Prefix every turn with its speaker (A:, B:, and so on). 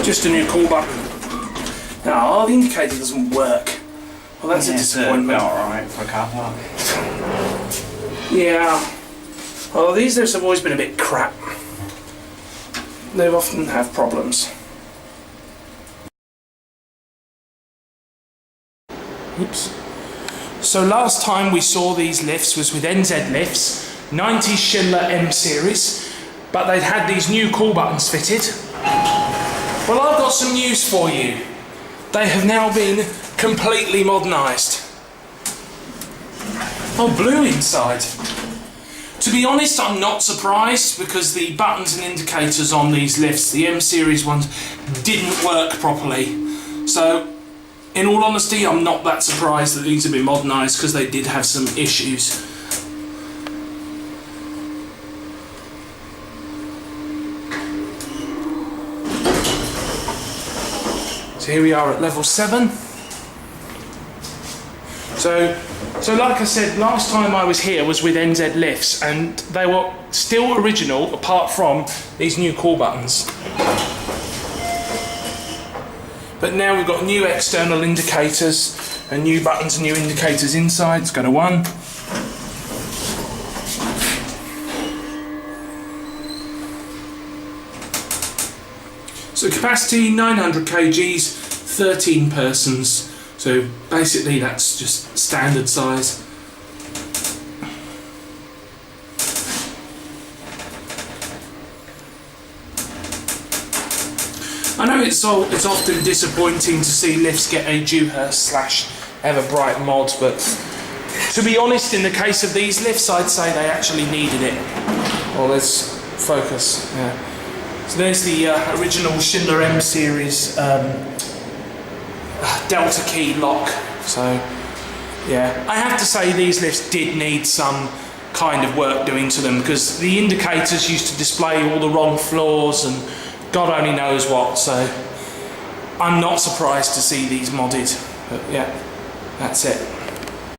A: Just a new call button. Now, the indicator doesn't work. Well, that's a disappointment.
B: Alright for a car park.
A: Yeah. Well, these lifts have always been a bit crap. They often have problems. Oops. So last time we saw these lifts was with NZ lifts, 90's Schindler M series, but they'd had these new call buttons fitted. Well, I've got some news for you. They have now been completely modernised. Oh, blue inside. To be honest, I'm not surprised because the buttons and indicators on these lifts, the M series ones, didn't work properly. So, in all honesty, I'm not that surprised that these have been modernised because they did have some issues. So here we are at level 7. So like I said, last time I was here was with NZ lifts and they were still original apart from these new call buttons. But now we've got new external indicators and new buttons and new indicators inside. Let's go to 1. So capacity 900 kgs, 13 persons. So basically that's just standard size. I know it's often disappointing to see lifts get a Dewhurst / Everbright mod, but to be honest, in the case of these lifts, I'd say they actually needed it. Well, let's focus. Yeah. So there's the original Schindler M series delta key lock. So yeah, I have to say these lifts did need some kind of work doing to them because the indicators used to display all the wrong floors and God only knows what, so I'm not surprised to see these modded, but yeah, that's it.